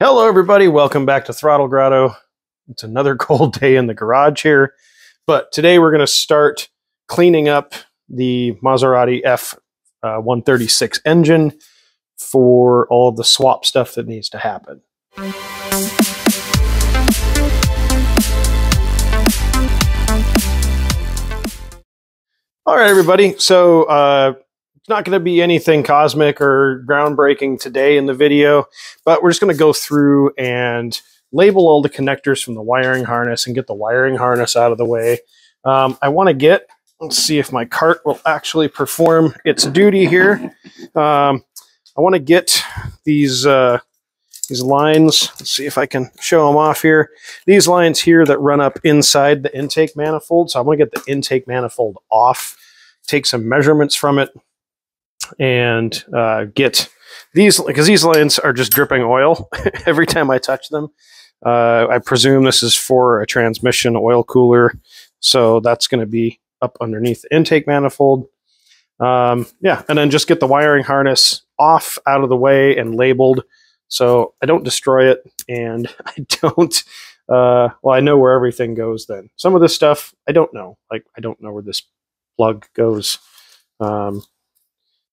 Hello everybody, welcome back to Throttle Grotto. It's another cold day in the garage here, but today we're going to start cleaning up the Maserati F136 engine for all of the swap stuff that needs to happen. All right everybody, so it's not going to be anything cosmic or groundbreaking today in the video, but we're just going to go through and label all the connectors from the wiring harness and get the wiring harness out of the way. I want to get, let's see if my cart will actually perform its duty here. I want to get these lines, let's see if I can show them off here. These lines here that run up inside the intake manifold. So I'm going to get the intake manifold off, take some measurements from it, and get these, because these lines are just dripping oil every time I touch them. I presume this is for a transmission oil cooler, so that's going to be up underneath the intake manifold. Yeah, and then just get the wiring harness off, out of the way, and labeled so I don't destroy it, and I don't, well, I know where everything goes then. Some of this stuff, I don't know. Like, I don't know where this plug goes.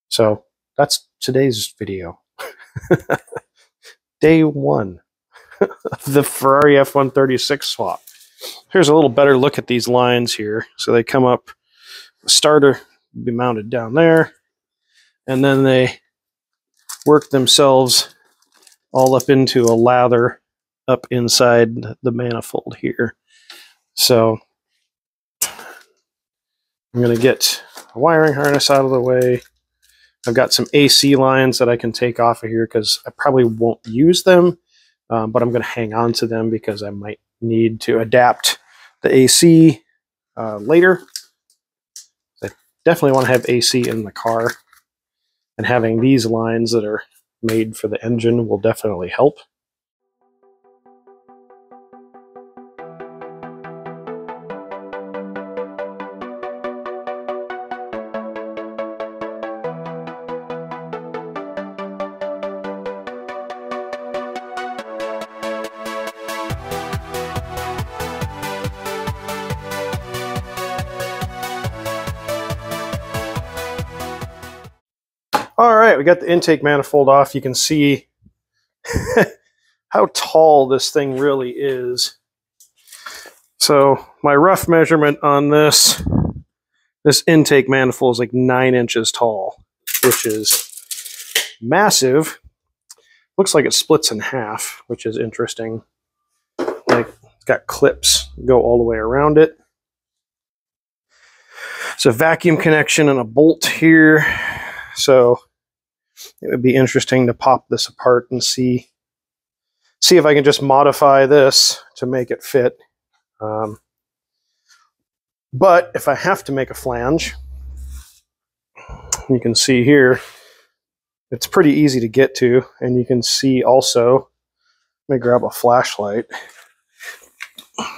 So that's today's video. Day one of the Ferrari F136 swap. Here's a little better look at these lines here. So they come up, the starter will be mounted down there, and then they work themselves all up into a lather up inside the manifold here. So I'm going to get a wiring harness out of the way. I've got some AC lines that I can take off of here because I probably won't use them, but I'm going to hang on to them because I might need to adapt the AC later. I definitely want to have AC in the car, and having these lines that are made for the engine will definitely help. All right, we got the intake manifold off. You can see how tall this thing really is. So my rough measurement on this intake manifold is like 9 inches tall, which is massive. Looks like it splits in half, which is interesting. Like, it's got clips go all the way around it. It's a vacuum connection and a bolt here. So it would be interesting to pop this apart and see if I can just modify this to make it fit. But if I have to make a flange, you can see here, it's pretty easy to get to. And you can see also, let me grab a flashlight. Look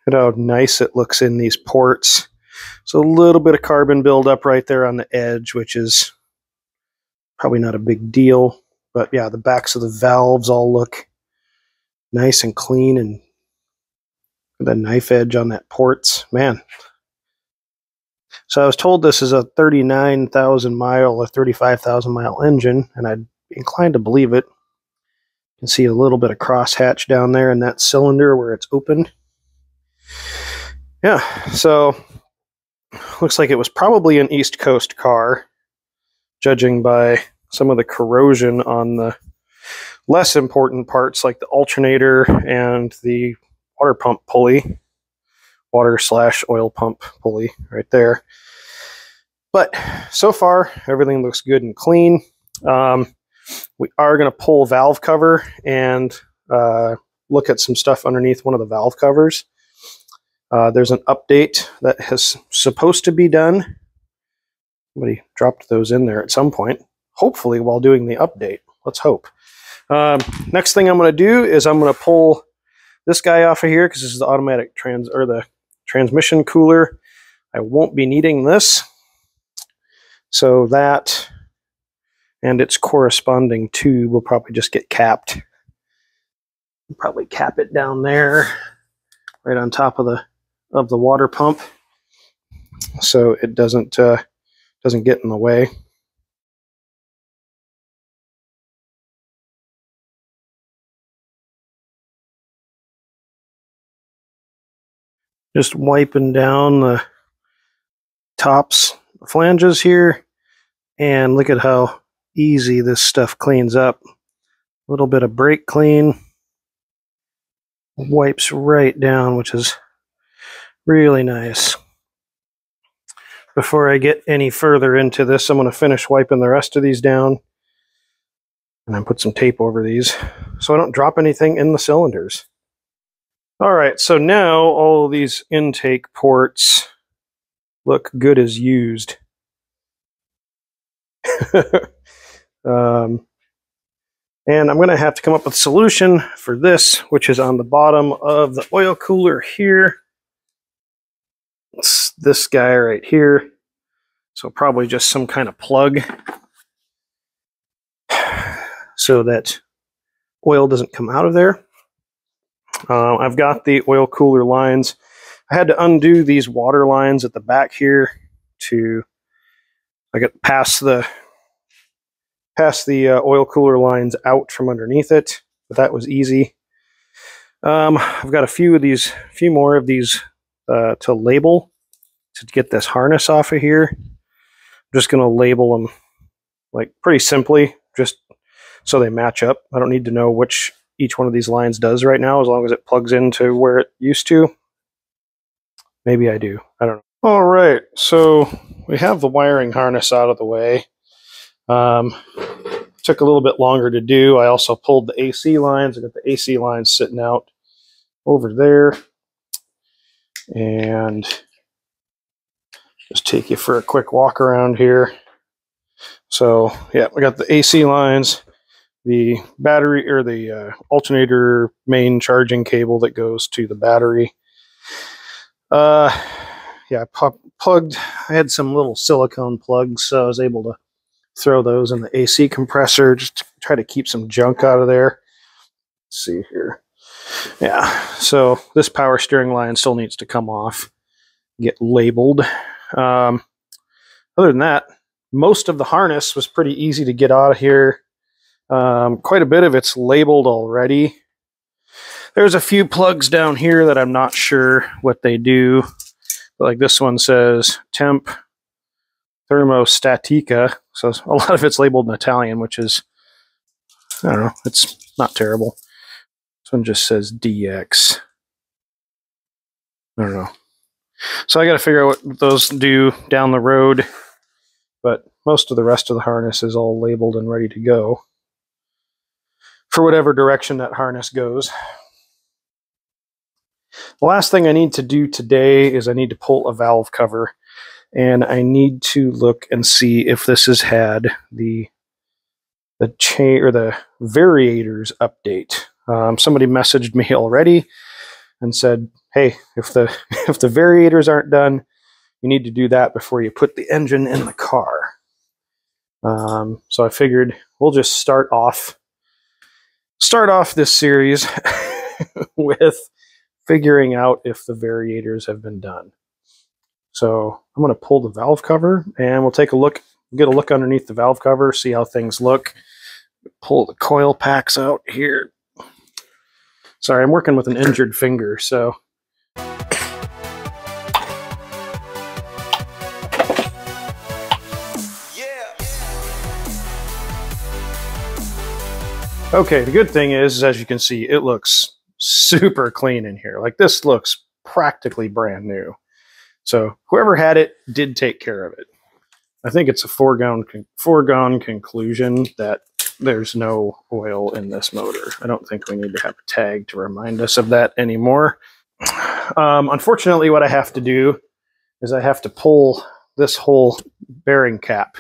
at how nice it looks in these ports. So a little bit of carbon buildup right there on the edge, which is probably not a big deal. But yeah, the backs of the valves all look nice and clean, and the knife edge on that ports, man. So I was told this is a 39,000 mile or 35,000 mile engine, and I'd be inclined to believe it. You can see a little bit of crosshatch down there in that cylinder where it's open. Yeah, so looks like it was probably an East Coast car, judging by some of the corrosion on the less important parts like the alternator and the water pump pulley, water/oil pump pulley right there. But so far, everything looks good and clean. We are going to pull valve cover and look at some stuff underneath one of the valve covers. There's an update that is supposed to be done. Somebody dropped those in there at some point, hopefully while doing the update. Let's hope. Next thing I'm going to do is I'm going to pull this guy off of here because this is the automatic transmission cooler. I won't be needing this. So that and its corresponding tube will probably just get capped. We'll probably cap it down there, right on top of the water pump, so it doesn't get in the way. Just wiping down the tops, the flanges here, and look at how easy this stuff cleans up. A little bit of brake clean, wipes right down, which is really nice. Before I get any further into this, I'm going to finish wiping the rest of these down, and then put some tape over these so I don't drop anything in the cylinders. Alright, so now all of these intake ports look good as used. And I'm going to have to come up with a solution for this, which is on the bottom of the oil cooler here. It's this guy right here. So probably just some kind of plug so that oil doesn't come out of there. I've got the oil cooler lines. I had to undo these water lines at the back here to get past the oil cooler lines out from underneath it, but that was easy. I've got a few more of these to label to get this harness off of here. I'm just going to label them like pretty simply, just so they match up. I don't need to know which each one of these lines does right now, as long as it plugs into where it used to. Maybe I do. I don't know. All right, so we have the wiring harness out of the way. Took a little bit longer to do. I also pulled the AC lines. I got the AC lines sitting out over there. And just take you for a quick walk around here. So yeah, we got the AC lines, the battery, or the alternator main charging cable that goes to the battery. Yeah, I had some little silicone plugs, so I was able to throw those in the AC compressor just to try to keep some junk out of there. Let's see here. Yeah, so this power steering line still needs to come off, get labeled. Other than that, most of the harness was pretty easy to get out of here. Quite a bit of it's labeled already. There's a few plugs down here that I'm not sure what they do. But like this one says temp thermostatica. So a lot of it's labeled in Italian, which is, I don't know, it's not terrible. This one just says DX. I don't know. So I got to figure out what those do down the road. But most of the rest of the harness is all labeled and ready to go for whatever direction that harness goes. The last thing I need to do today is I need to pull a valve cover, and I need to look and see if this has had the chain or the variators update. Somebody messaged me already and said, "Hey, if the variators aren't done, you need to do that before you put the engine in the car." So I figured we'll just start off this series with figuring out if the variators have been done. So I'm going to pull the valve cover and we'll take a look, get a look underneath the valve cover, see how things look. Pull the coil packs out here. Sorry, I'm working with an injured finger, so. Okay, the good thing is, as you can see, it looks super clean in here. Like, this looks practically brand new. So whoever had it did take care of it. I think it's a foregone conclusion that there's no oil in this motor. I don't think we need to have a tag to remind us of that anymore. Unfortunately, what I have to do is I have to pull this whole bearing cap,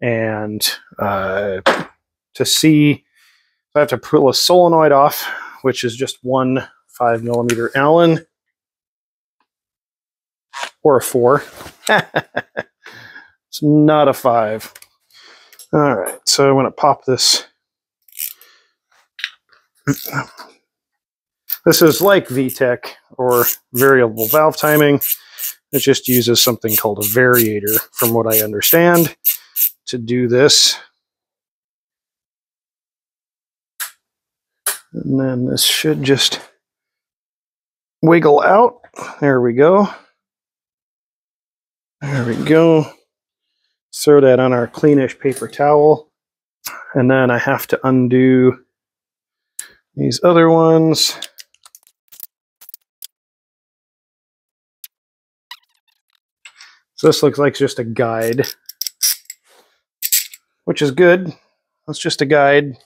and to see, I have to pull a solenoid off, which is just one 5mm Allen, or a 4. It's not a 5. All right, so I'm going to pop this. This is like VTEC or variable valve timing. It just uses something called a variator, from what I understand, to do this. And then this should just wiggle out. There we go. There we go. Throw that on our cleanish paper towel. And then I have to undo these other ones. So this looks like just a guide, which is good. It's just a guide.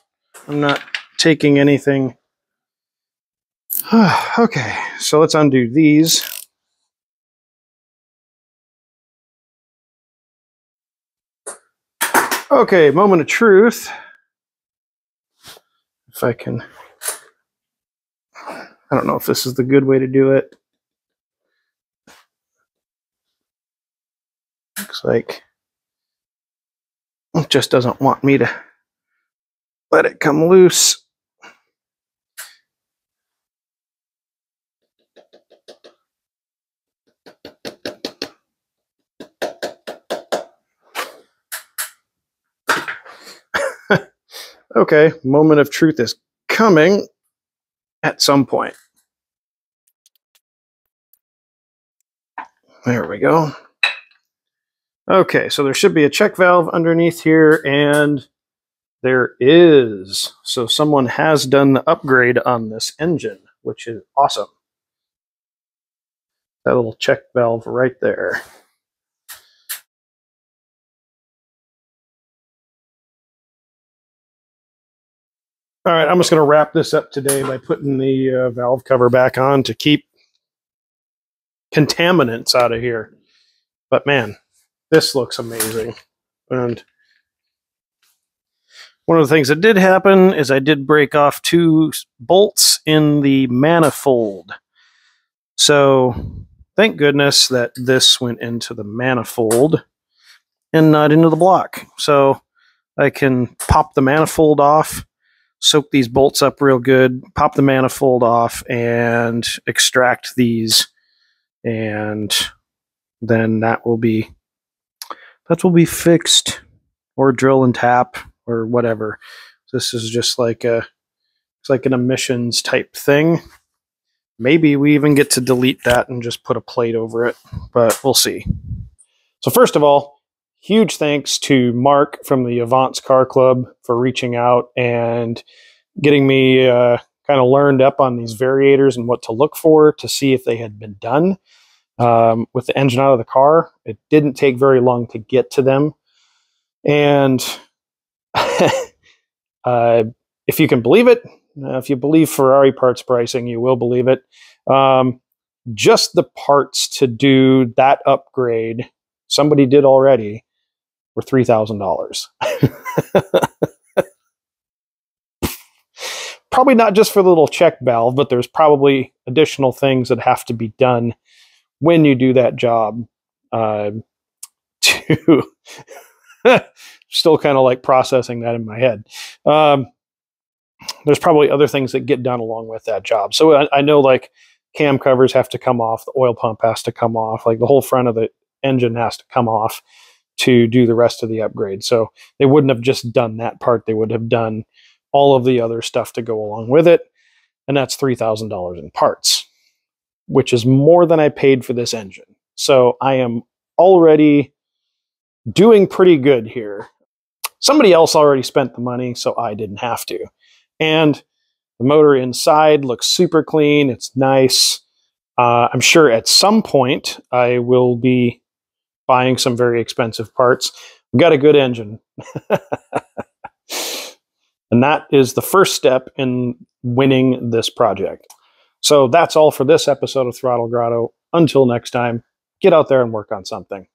I'm not taking anything. Okay, so let's undo these. Okay, moment of truth. If I can, I don't know if this is the good way to do it. Looks like it just doesn't want me to let it come loose. Okay, moment of truth is coming at some point. There we go. Okay, so there should be a check valve underneath here, and there is. So someone has done the upgrade on this engine, which is awesome. That little check valve right there. All right, I'm just going to wrap this up today by putting the valve cover back on to keep contaminants out of here. But man, this looks amazing. And one of the things that did happen is I did break off 2 bolts in the manifold. So thank goodness that this went into the manifold and not into the block. So I can pop the manifold off, soak these bolts up real good, pop the manifold off, and extract these, and then that will be fixed, or drill and tap, or whatever. This is just like it's like an emissions type thing. Maybe we even get to delete that and just put a plate over it, but we'll see. So first of all, huge thanks to Mark from the Avance Car Club for reaching out and getting me kind of learned up on these variators and what to look for to see if they had been done. With the engine out of the car, it didn't take very long to get to them. And if you can believe it, if you believe Ferrari parts pricing, you will believe it. Just the parts to do that upgrade, somebody did already, were $3,000. Probably not just for the little check valve, but there's probably additional things that have to be done when you do that job to still kind of like processing that in my head. There's probably other things that get done along with that job. So I know like cam covers have to come off, the oil pump has to come off, like the whole front of the engine has to come off to do the rest of the upgrade. So they wouldn't have just done that part. They would have done all of the other stuff to go along with it. And that's $3,000 in parts, which is more than I paid for this engine. So I am already doing pretty good here. Somebody else already spent the money, so I didn't have to. And the motor inside looks super clean. It's nice. I'm sure at some point I will be buying some very expensive parts. We've got a good engine. And that is the first step in winning this project. So that's all for this episode of Throttle Grotto. Until next time, get out there and work on something.